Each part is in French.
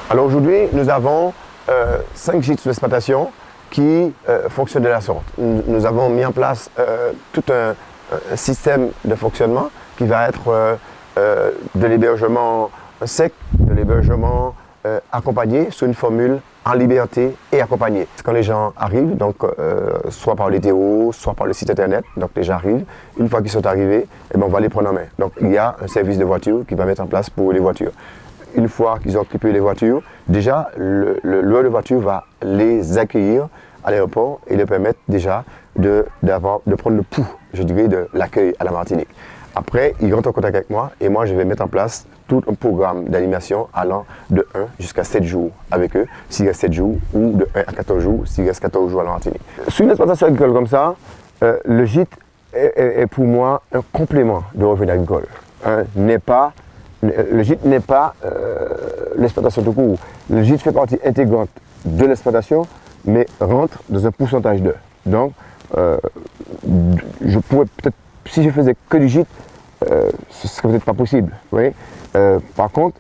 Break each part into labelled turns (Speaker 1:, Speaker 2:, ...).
Speaker 1: Alors aujourd'hui, nous avons 5 gîtes sur l'exploitation qui fonctionnent de la sorte. Nous avons mis en place tout un système de fonctionnement qui va être de l'hébergement sec, de l'hébergement accompagné sous une formule en liberté et accompagné. Quand les gens arrivent, donc soit par les TO, soit par le site internet, donc les gens arrivent, une fois qu'ils sont arrivés, eh bien, on va les prendre en main. Donc il y a un service de voiture qui va mettre en place pour les voitures. Une fois qu'ils ont occupé les voitures, déjà le loueur de voiture va les accueillir à l'aéroport et leur permettre déjà de prendre le pouls, je dirais, de l'accueil à la Martinique. Après, ils rentrent en contact avec moi et moi je vais mettre en place tout un programme d'animation allant de 1 jusqu'à 7 jours avec eux, s'il reste 7 jours, ou de 1 à 14 jours, s'il reste 14 jours à la Martinique. Sur une exploitation agricole comme ça, le gîte est pour moi un complément de revenu agricole. Le gîte n'est pas l'exploitation tout court. Le gîte fait partie intégrante de l'exploitation, mais rentre dans un pourcentage d'eux. Donc, je pourrais peut-être, si je faisais que du gîte, ce serait peut-être pas possible. Oui. Par contre,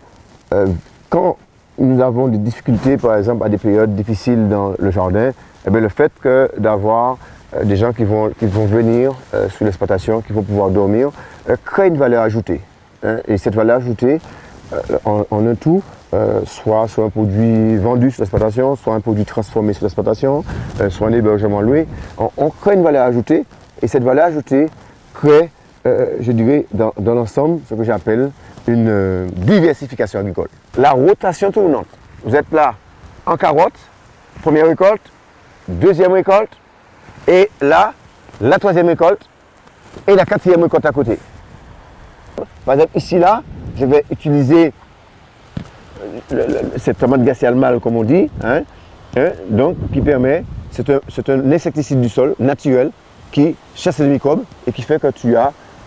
Speaker 1: quand nous avons des difficultés, par exemple à des périodes difficiles dans le jardin, eh bien, le fait d'avoir des gens qui vont venir sur l'exploitation, qui vont pouvoir dormir, crée une valeur ajoutée. Et cette valeur ajoutée, en un tout, soit un produit vendu sur l'exploitation, soit un produit transformé sur l'exploitation, soit un hébergement loué, on crée une valeur ajoutée et cette valeur ajoutée crée, je dirais, dans l'ensemble, ce que j'appelle une diversification agricole. La rotation tournante. Vous êtes là en carotte, première récolte, deuxième récolte, et là, la troisième récolte et la quatrième récolte à côté. Par exemple, ici, là, je vais utiliser cette tomate gassiale mâle, comme on dit, donc qui permet, c'est un insecticide du sol naturel qui chasse les microbes et qui fait que tu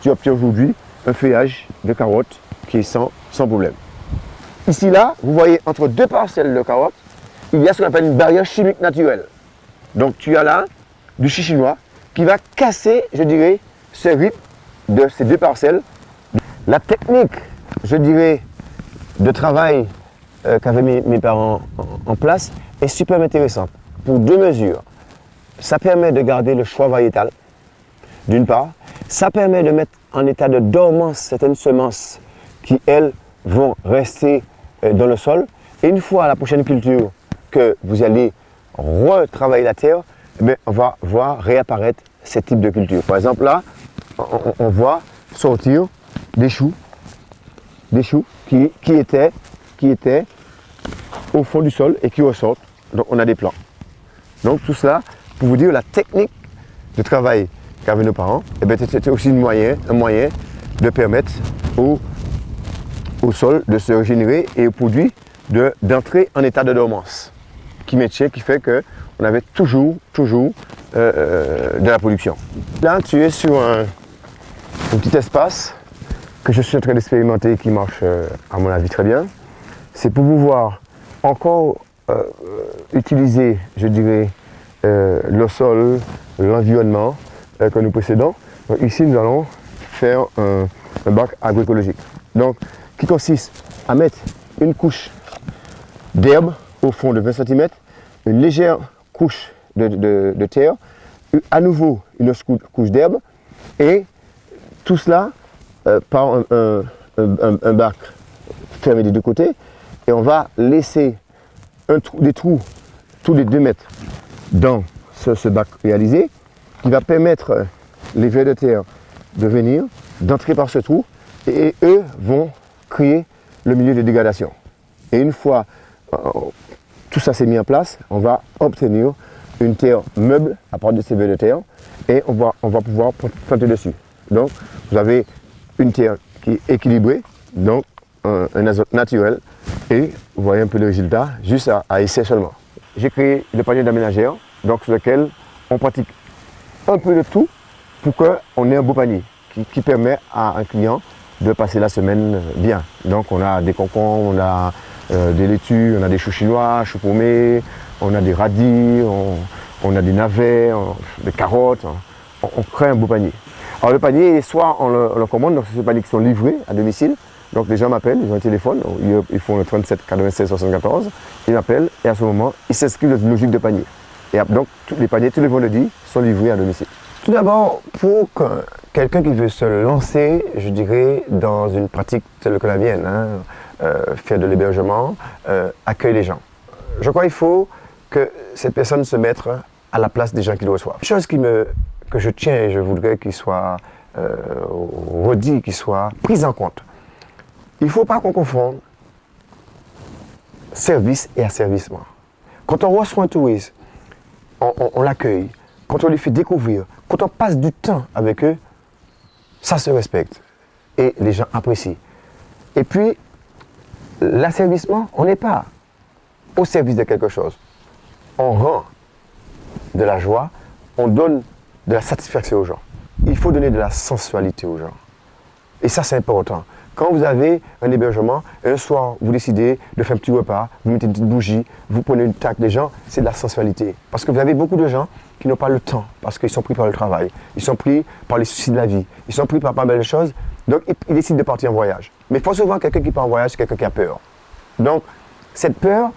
Speaker 1: obtiens aujourd'hui un feuillage de carottes qui est sans problème. Ici, là, vous voyez, entre deux parcelles de carottes, il y a ce qu'on appelle une barrière chimique naturelle. Donc, tu as là du chichinois qui va casser, je dirais, ce rythme de ces deux parcelles. La technique, je dirais, de travail qu'avaient mes parents en place est super intéressante pour deux mesures. Ça permet de garder le choix variétal, d'une part. Ça permet de mettre en état de dormance certaines semences qui, elles, vont rester dans le sol. Et une fois à la prochaine culture que vous allez retravailler la terre, eh bien, on va voir réapparaître ce type de culture. Par exemple, là, on voit sortir des choux qui étaient au fond du sol et qui ressortent. Donc on a des plants. Donc tout cela, pour vous dire la technique de travail qu'avaient nos parents, eh bien, c'était aussi un moyen de permettre au sol de se régénérer et au produit d'entrer en état de dormance, qui fait qu'on avait toujours de la production. Là, tu es sur un petit espace que je suis en train d'expérimenter et qui marche à mon avis très bien. C'est pour pouvoir encore utiliser, je dirais, le sol, l'environnement que nous possédons. Donc ici, nous allons faire un bac agroécologique. Donc, qui consiste à mettre une couche d'herbe au fond de 20 cm, une légère couche de terre, à nouveau une autre couche d'herbe, et tout cela par un bac fermé des deux côtés, et on va laisser des trous tous les 2 mètres dans ce bac réalisé, qui va permettre les vers de terre de venir, d'entrer par ce trou, et eux vont créer le milieu de dégradation. Et une fois tout ça s'est mis en place, on va obtenir une terre meuble à partir de ces vers de terre, et on va pouvoir planter dessus. Donc vous avez une terre qui est équilibrée, donc un azote naturel, et vous voyez un peu le résultat, juste à essai seulement. J'ai créé le panier d'aménageur, donc sur lequel on pratique un peu de tout pour qu'on ait un beau panier qui permet à un client de passer la semaine bien. Donc on a des concombres, on a des laitues, on a des choux chinois, choux paumés, on a des radis, on a des navets, des carottes, on crée un beau panier. Alors le panier, soit on le commande, donc c'est des paniers qui sont livrés à domicile, Donc les gens m'appellent, ils ont un téléphone, ils font le 37 96 74, ils m'appellent et à ce moment, ils s'inscrivent dans une logique de panier. Et donc tous les paniers, tous les vendredis, sont livrés à domicile. Tout d'abord, pour quelqu'un qui veut se lancer, je dirais, dans une pratique telle que la mienne, faire de l'hébergement, accueillir les gens. Je crois qu'il faut que cette personne se mette à la place des gens qui le reçoivent. Une chose que je tiens et je voudrais qu'il soit redit, qu'il soit pris en compte. Il ne faut pas qu'on confonde service et asservissement. Quand on reçoit un touriste, on l'accueille, quand on lui fait découvrir, quand on passe du temps avec eux, ça se respecte et les gens apprécient. Et puis, l'asservissement, on n'est pas au service de quelque chose. On rend de la joie, on donne de la satisfaction aux gens. Il faut donner de la sensualité aux gens. Et ça, c'est important. Quand vous avez un hébergement, un soir, vous décidez de faire un petit repas, vous mettez une petite bougie, vous prenez une table des gens, c'est de la sensualité. Parce que vous avez beaucoup de gens qui n'ont pas le temps, parce qu'ils sont pris par le travail, ils sont pris par les soucis de la vie, ils sont pris par pas mal de choses, donc ils décident de partir en voyage. Mais il faut souvent quelqu'un qui part en voyage, c'est quelqu'un qui a peur. Donc, cette peur,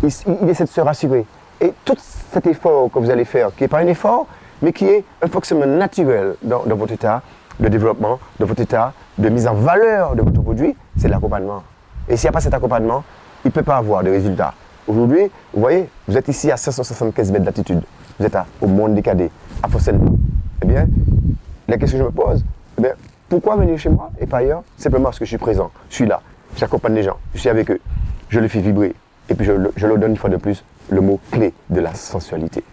Speaker 1: il essaie de se rassurer. Et tout cet effort que vous allez faire, qui n'est pas un effort, mais qui est un fonctionnement naturel dans votre état de développement, dans votre état de mise en valeur de votre produit, c'est l'accompagnement. Et s'il n'y a pas cet accompagnement, il ne peut pas avoir de résultats. Aujourd'hui, vous voyez, vous êtes ici à 575 mètres d'altitude. Vous êtes au Monde des Cadets, à Fosselman. Eh bien, la question que je me pose, eh bien, pourquoi venir chez moi et pas ailleurs? Simplement parce que je suis présent, je suis là, j'accompagne les gens, je suis avec eux, je les fais vibrer. Et puis je leur donne une fois de plus le mot clé de la sensualité.